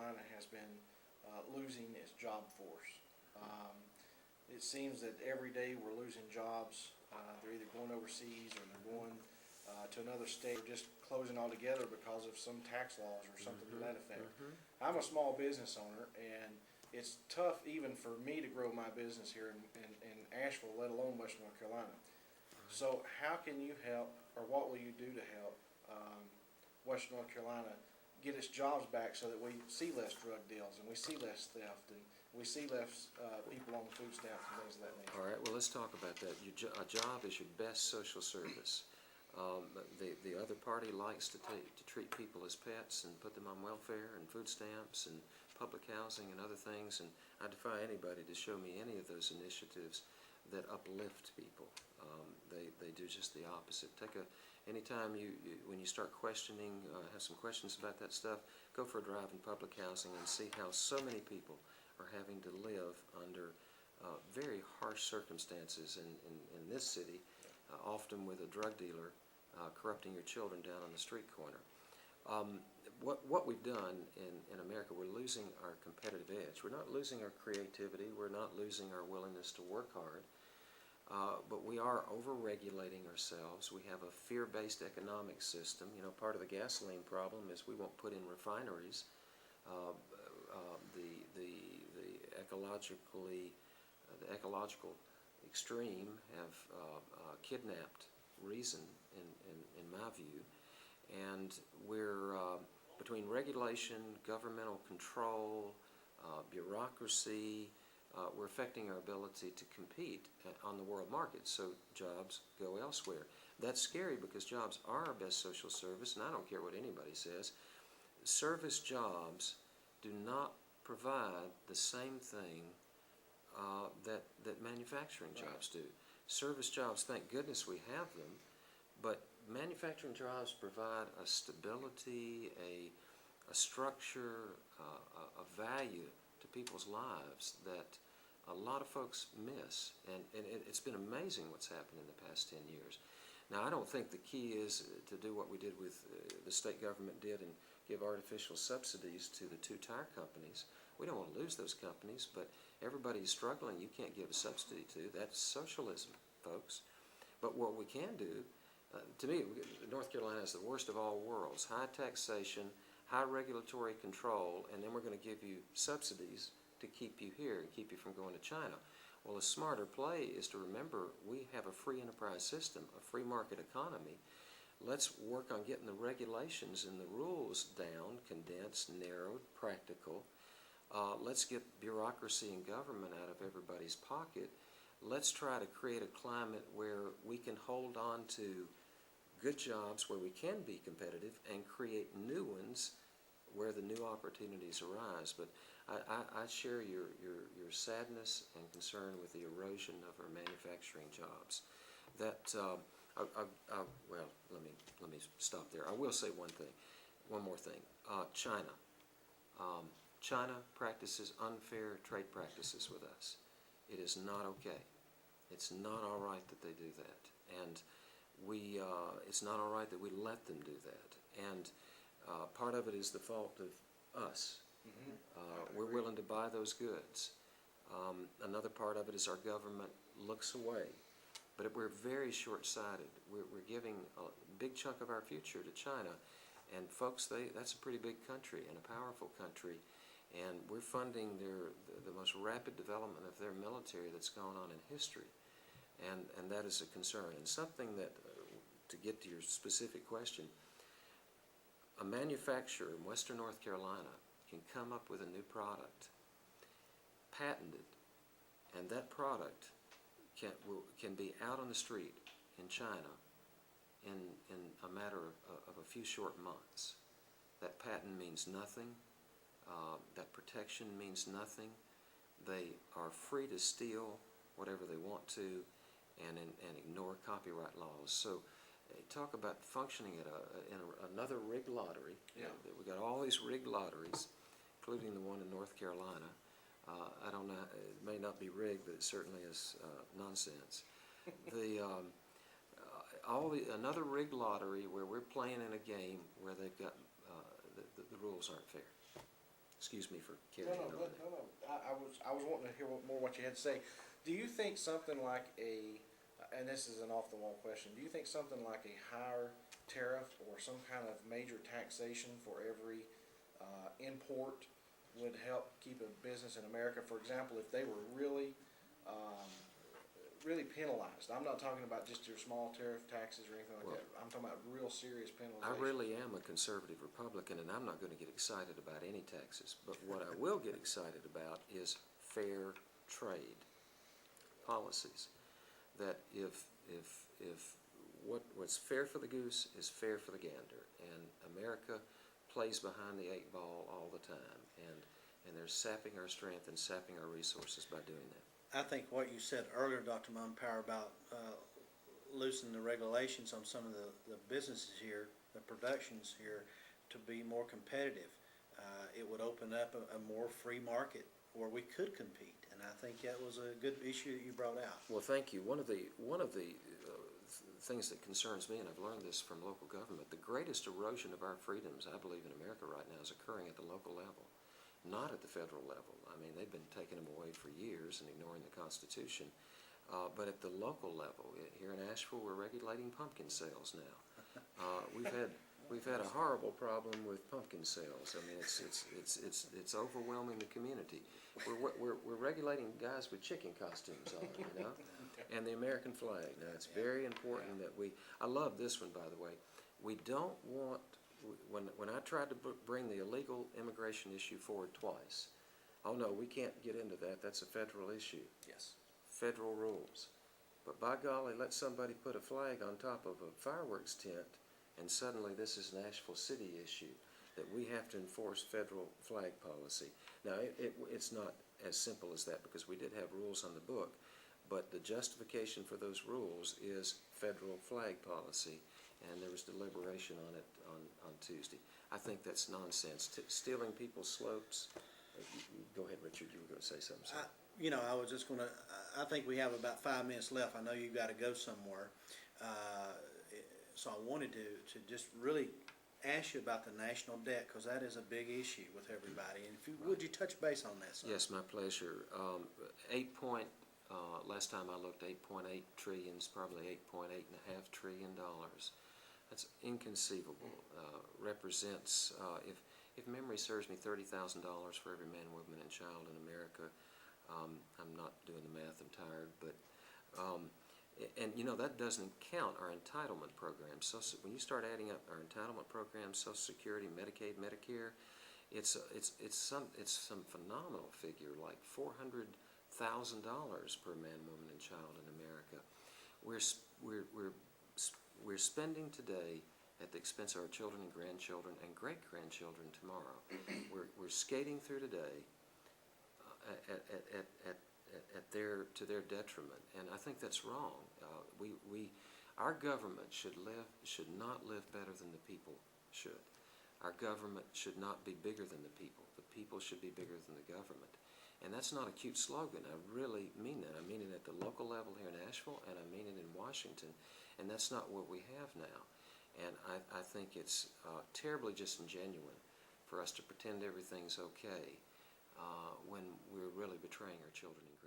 Carolina has been losing its job force. It seems that every day we're losing jobs. They're either going overseas or they're going to another state, or just closing altogether because of some tax laws or something to that effect. I'm a small business owner, and it's tough even for me to grow my business here in Asheville, let alone Western North Carolina. So how can you help, or what will you do to help Western North Carolina get its jobs back so that we see less drug deals and we see less theft and we see less people on food stamps and things of that nature? All right, well, let's talk about that. A job is your best social service. The other party likes to treat people as pets and put them on welfare and food stamps and public housing and other things, and I defy anybody to show me any of those initiatives that uplift people. They do just the opposite. Anytime when you start questioning, have some questions about that stuff, go for a drive in public housing and see how so many people are having to live under very harsh circumstances in this city, often with a drug dealer corrupting your children down on the street corner. What we've done in America, we're losing our competitive edge. We're not losing our creativity. We're not losing our willingness to work hard. But we are over-regulating ourselves. We have a fear-based economic system. You know, part of the gasoline problem is we won't put in refineries. The ecological extreme have kidnapped reason, in my view, and we're between regulation, governmental control, bureaucracy. We're affecting our ability to compete on the world market, so jobs go elsewhere. That's scary because jobs are our best social service, and I don't care what anybody says. Service jobs do not provide the same thing that manufacturing jobs do. Service jobs, thank goodness we have them, but manufacturing jobs provide a stability, a structure, a value to people's lives that a lot of folks miss, and it's been amazing what's happened in the past 10 years. Now, I don't think the key is to do what we did with the state government did and give artificial subsidies to the two tire companies. We don't want to lose those companies, but everybody's struggling. You can't give a subsidy to. That's socialism, folks. But what we can do, to me, North Carolina is the worst of all worlds. High taxation, high regulatory control, and then we're going to give you subsidies to keep you here and keep you from going to China. Well, a smarter play is to remember we have a free enterprise system, a free market economy. Let's work on getting the regulations and the rules down, condensed, narrowed, practical. Let's get bureaucracy and government out of everybody's pocket. Let's try to create a climate where we can hold on to good jobs where we can be competitive and create new ones where the new opportunities arise. But I share your sadness and concern with the erosion of our manufacturing jobs. Well, let me stop there. I will say one more thing. China. China practices unfair trade practices with us. It is not okay. It's not all right that they do that, and it's not all right that we let them do that. And part of it is the fault of us. We're willing to buy those goods. Another part of it is our government looks away. But we're very short-sighted. We're giving a big chunk of our future to China. And folks, that's a pretty big country and a powerful country. And we're funding the most rapid development of their military that's gone on in history. And that is a concern. And something that, to get to your specific question, a manufacturer in Western North Carolina can come up with a new product, patented, and that product can be out on the street in China in a matter of a few short months. That patent means nothing. That protection means nothing. They are free to steal whatever they want to and ignore copyright laws. So talk about functioning in another rigged lottery. Yeah. We got all these rigged lotteries, including the one in North Carolina. I don't know, it may not be rigged, but it certainly is nonsense. Another rigged lottery where we're playing in a game where they've got the rules aren't fair. Excuse me for No, carrying no, on no, there. no. I was wanting to hear more what you had to say. Do you think something like and this is an off-the-wall question, do you think something like a higher tariff or some kind of major taxation for every import would help keep a business in America? For example, if they were really, really penalized, I'm not talking about just your small tariff taxes or anything like Well, that. I'm talking about real serious penalization. I really am a conservative Republican, and I'm not going to get excited about any taxes. But what I will get excited about is fair trade policies. That if what's fair for the goose is fair for the gander, and America plays behind the 8 ball all the time, and they're sapping our strength and sapping our resources by doing that. I think what you said earlier, Dr. Mumpower, about loosening the regulations on some of the businesses here, the productions here, to be more competitive. It would open up a more free market where we could compete, and I think that was a good issue that you brought out. Well, thank you. One of the things that concerns me, and I've learned this from local government, the greatest erosion of our freedoms, I believe, in America right now is occurring at the local level, not at the federal level. I mean, they've been taking them away for years and ignoring the Constitution. But at the local level, here in Asheville, we're regulating pumpkin sales now. We've had a horrible problem with pumpkin sales. I mean, it's overwhelming the community. We're regulating guys with chicken costumes on, you know, and the American flag. Now, it's very important that I love this one, by the way. We don't want, when I tried to bring the illegal immigration issue forward twice, oh no, we can't get into that. That's a federal issue. Yes. Federal rules. But by golly, let somebody put a flag on top of a fireworks tent, and suddenly this is an Asheville City issue that we have to enforce federal flag policy. Now, it's not as simple as that, because we did have rules on the book, but the justification for those rules is federal flag policy, and there was deliberation on it on Tuesday. I think that's nonsense. Stealing people's slopes. Go ahead, Richard. You were going to say something. I was just going to, I think we have about 5 minutes left. I know you've got to go somewhere. So I wanted to just really ask you about the national debt, because that is a big issue with everybody. And would you touch base on that, sir? Yes, my pleasure. Last time I looked, 8.8 trillion is probably $8.5 trillion. That's inconceivable. Represents, if memory serves me, $30,000 for every man, woman, and child in America. I'm not doing the math, I'm tired, but and you know, that doesn't count our entitlement programs. So when you start adding up our entitlement programs, Social Security, Medicaid, Medicare, it's some phenomenal figure, like $400,000 per man, woman, and child in America. We're spending today at the expense of our children and grandchildren and great-grandchildren tomorrow. We're skating through today to their detriment, and I think that's wrong. Our government should not live better than the people should. Our government should not be bigger than the people. The people should be bigger than the government. And that's not a cute slogan. I really mean that. I mean it at the local level here in Asheville, and I mean it in Washington, and that's not what we have now. And I think it's terribly disingenuous for us to pretend everything's okay when we're really betraying our children and